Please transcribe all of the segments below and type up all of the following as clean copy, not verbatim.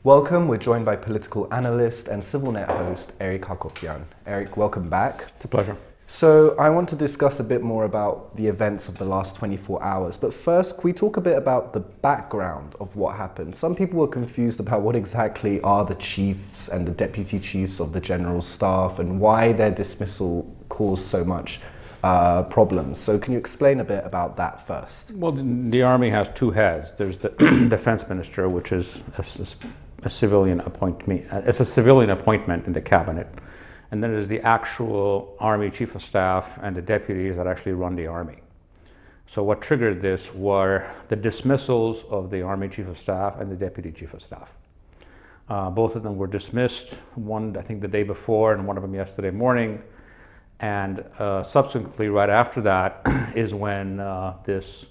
Welcome, we're joined by political analyst and CivilNet host, Eric Hacopian. Eric, welcome back. It's a pleasure. So I want to discuss a bit more about the events of the last 24 hours. But first, can we talk a bit about the background of what happened? Some people were confused about what exactly are the chiefs and the deputy chiefs of the general staff and why their dismissal caused so much problems. So can you explain a bit about that first? Well, the army has two heads. There's the defense minister, which is a civilian appointment. It's a civilian appointment in the cabinet. And then there's the actual army chief of staff and the deputies that actually run the army. So what triggered this were the dismissals of the army chief of staff and the deputy chief of staff. Both of them were dismissed, one I think the day before and one of them yesterday morning. And subsequently, right after that, is when this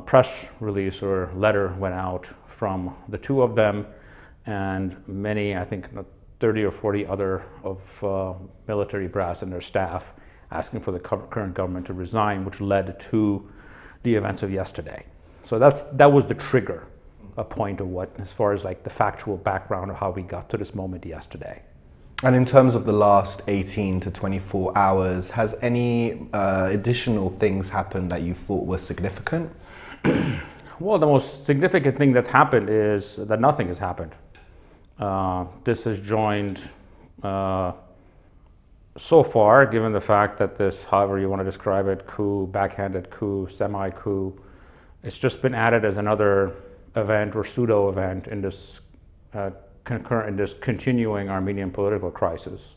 press release or letter went out from the two of them and many, I think 30 or 40 other of military brass and their staff asking for the current government to resign, which led to the events of yesterday. So that was the trigger, a point of what, as far as like the factual background of how we got to this moment yesterday. And in terms of the last 18 to 24 hours, has any additional things happened that you thought were significant? Well, the most significant thing that's happened is that nothing has happened. This has joined, so far, given the fact that this, however you want to describe it, coup, backhanded coup, semi-coup, it's just been added as another event or pseudo-event in this continuing Armenian political crisis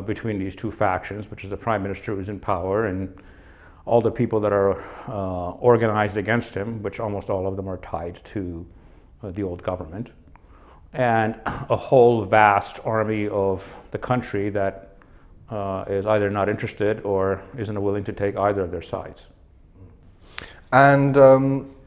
between these two factions, which is the prime minister who's in power and all the people that are organized against him, which almost all of them are tied to the old government, and a whole vast army of the country that is either not interested or isn't willing to take either of their sides. And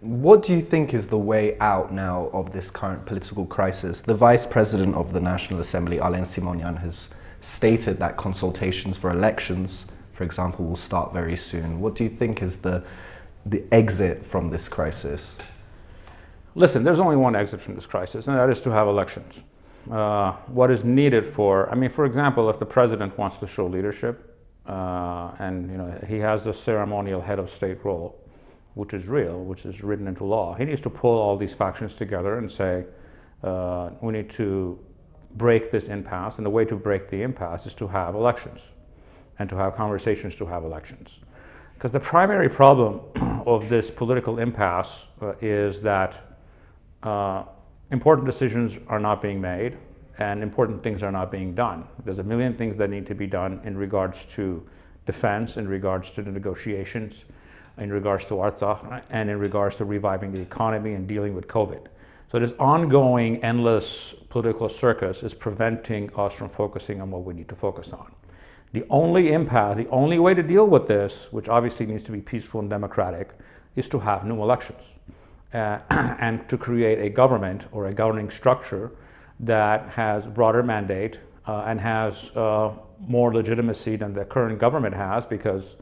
what do you think is the way out now of this current political crisis? The Vice President of the National Assembly, Alen Simonyan, has stated that consultations for elections, for example, will start very soon. What do you think is the exit from this crisis? Listen, there's only one exit from this crisis, and that is to have elections. What is needed for example, if the president wants to show leadership, and he has the ceremonial head of state role, which is real, which is written into law, he needs to pull all these factions together and say, we need to break this impasse, and the way to break the impasse is to have elections and to have conversations to have elections. Because the primary problem of this political impasse is that important decisions are not being made and important things are not being done. There's a million things that need to be done in regards to defense, in regards to the negotiations, in regards to Artsakh, and in regards to reviving the economy and dealing with COVID. So this ongoing, endless political circus is preventing us from focusing on what we need to focus on. The only impasse, the only way to deal with this, which obviously needs to be peaceful and democratic, is to have new elections and to create a government or a governing structure that has broader mandate and has more legitimacy than the current government has, because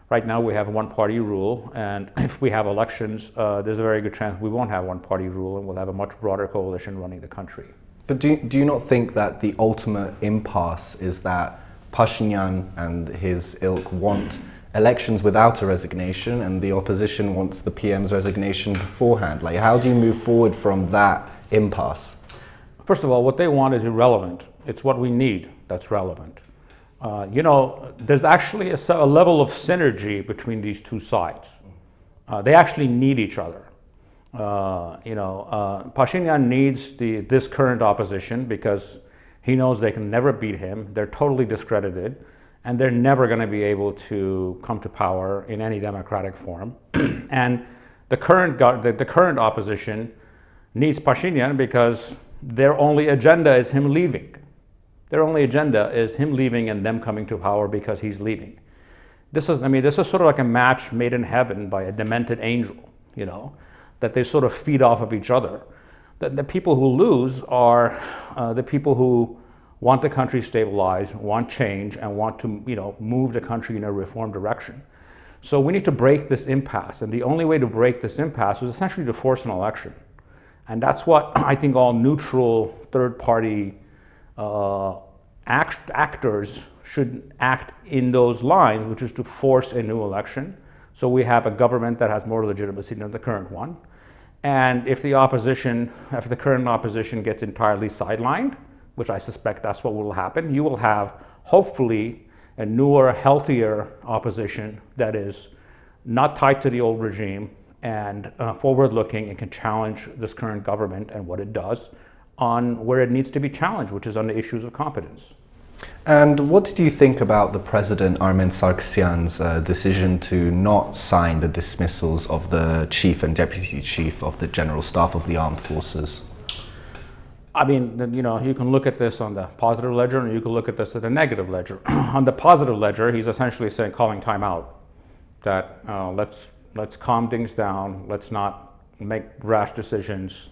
right now we have one-party rule, and if we have elections, there's a very good chance we won't have one-party rule and we'll have a much broader coalition running the country. But do you not think that the ultimate impasse is that Pashinyan and his ilk want elections without a resignation and the opposition wants the PM's resignation beforehand? Like, how do you move forward from that impasse? First of all, what they want is irrelevant. It's what we need that's relevant. There's actually a level of synergy between these two sides. They actually need each other. Pashinyan needs this current opposition because he knows they can never beat him. They're totally discredited, and they're never going to be able to come to power in any democratic form. And the current opposition needs Pashinyan because their only agenda is him leaving. Their only agenda is him leaving and them coming to power because he's leaving. This is sort of like a match made in heaven by a demented angel, that they sort of feed off of each other. The people who lose are the people who want the country stabilized, want change, and want to move the country in a reform direction. So we need to break this impasse, and the only way to break this impasse is essentially to force an election. And that's what I think all neutral third-party actors should act in those lines, which is to force a new election. So we have a government that has more legitimacy than the current one. And if the current opposition gets entirely sidelined, which I suspect that's what will happen, you will have, hopefully, a newer, healthier opposition that is not tied to the old regime and forward-looking and can challenge this current government and what it does on where it needs to be challenged, which is on the issues of competence. And what did you think about the President Armen Sargsyan's decision to not sign the dismissals of the Chief and Deputy Chief of the General Staff of the Armed Forces? I mean, you know, you can look at this on the positive ledger and you can look at this at the negative ledger. On the positive ledger, he's essentially saying, calling time out, that let's calm things down, let's not make rash decisions,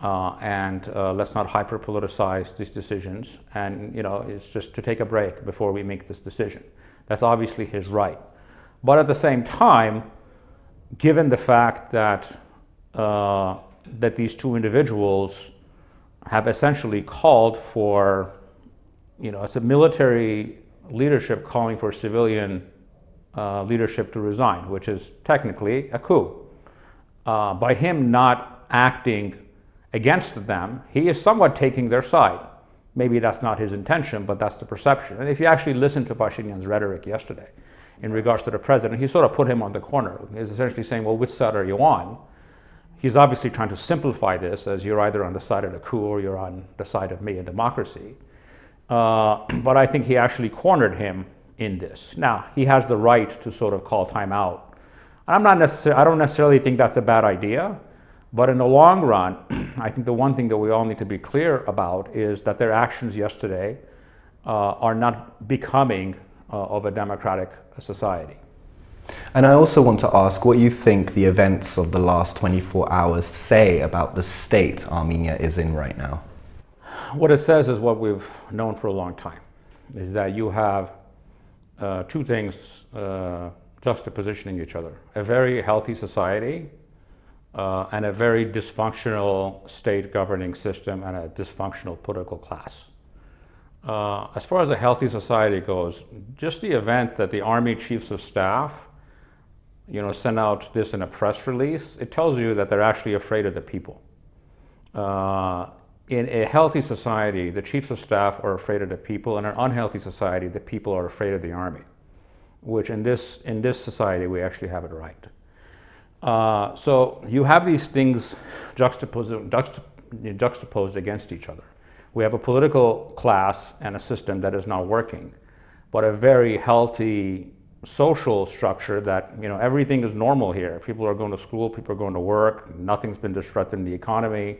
and let's not hyper-politicize these decisions, and you know, it's just to take a break before we make this decision. That's obviously his right. But at the same time, given the fact that that these two individuals have essentially called for, you know, it's a military leadership calling for civilian leadership to resign, which is technically a coup. By him not acting against them, he is somewhat taking their side. Maybe that's not his intention, but that's the perception. And if you actually listen to Pashinyan's rhetoric yesterday in regards to the president, he sort of put him on the corner. He's essentially saying, well, which side are you on? He's obviously trying to simplify this as you're either on the side of the coup or you're on the side of me and democracy. But I think he actually cornered him in this. Now, he has the right to sort of call time out. I don't necessarily think that's a bad idea, but in the long run, I think the one thing that we all need to be clear about is that their actions yesterday are not becoming of a democratic society. And I also want to ask what you think the events of the last 24 hours say about the state Armenia is in right now. What it says is what we've known for a long time, is that you have two things juxtapositioning each other. A very healthy society and a very dysfunctional state governing system and a dysfunctional political class. As far as a healthy society goes, just the event that the Army Chiefs of Staff, you know, sent out this in a press release, it tells you that they're actually afraid of the people. In a healthy society, the Chiefs of Staff are afraid of the people. In an unhealthy society, the people are afraid of the Army, which in this society, we actually have it right. So you have these things juxtaposed against each other. We have a political class and a system that is not working, but a very healthy social structure that, you know, everything is normal here. People are going to school, people are going to work, nothing's been disrupted in the economy.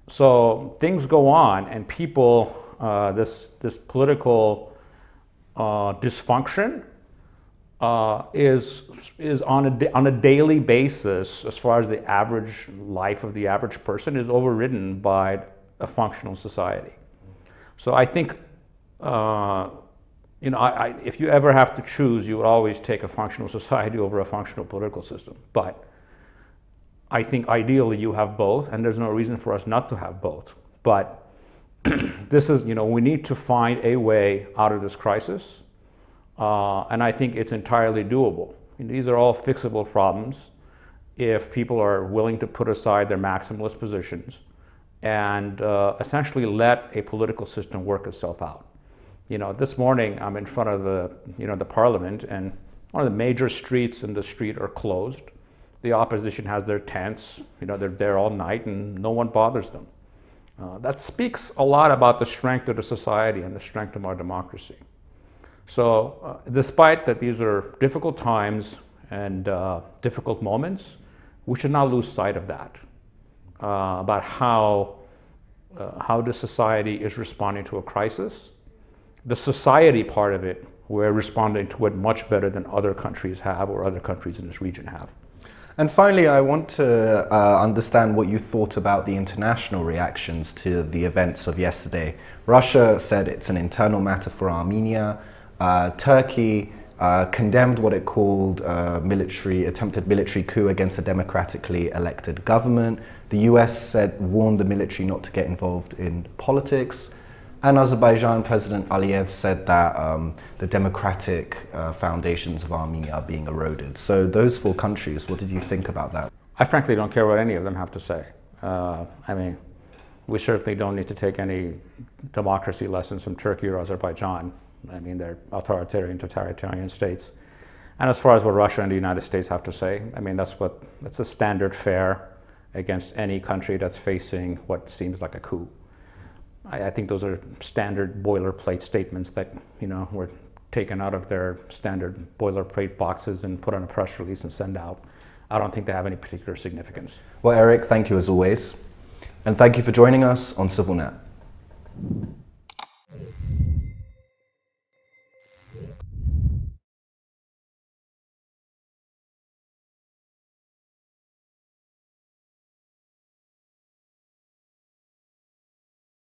So things go on, and people, this political dysfunction is on a daily basis, as far as the average life of the average person, is overridden by a functional society. So I think, you know, if you ever have to choose, you would always take a functional society over a functional political system. But I think ideally you have both, and there's no reason for us not to have both. But this is, you know, we need to find a way out of this crisis, and I think it's entirely doable. I mean, these are all fixable problems if people are willing to put aside their maximalist positions and essentially let a political system work itself out. You know, this morning I'm in front of the, you know, the parliament, and one of the major streets in the street are closed. The opposition has their tents, you know, they're there all night and no one bothers them. That speaks a lot about the strength of the society and the strength of our democracy. So despite that these are difficult times and difficult moments, we should not lose sight of that, about how the society is responding to a crisis. The society part of it, we're responding to it much better than other countries have or other countries in this region have. And finally, I want to understand what you thought about the international reactions to the events of yesterday. Russia said it's an internal matter for Armenia. Turkey condemned what it called attempted military coup against a democratically elected government. The US warned the military not to get involved in politics. And Azerbaijan President Aliyev said that the democratic foundations of Armenia are being eroded. So those four countries, what did you think about that? I frankly don't care what any of them have to say. I mean, we certainly don't need to take any democracy lessons from Turkey or Azerbaijan. I mean, they're authoritarian, totalitarian states. And as far as what Russia and the United States have to say, I mean, that's a standard fare against any country that's facing what seems like a coup. I think those are standard boilerplate statements that, you know, were taken out of their standard boilerplate boxes and put on a press release and send out. I don't think they have any particular significance. Well, Eric, thank you as always. And thank you for joining us on CivilNet.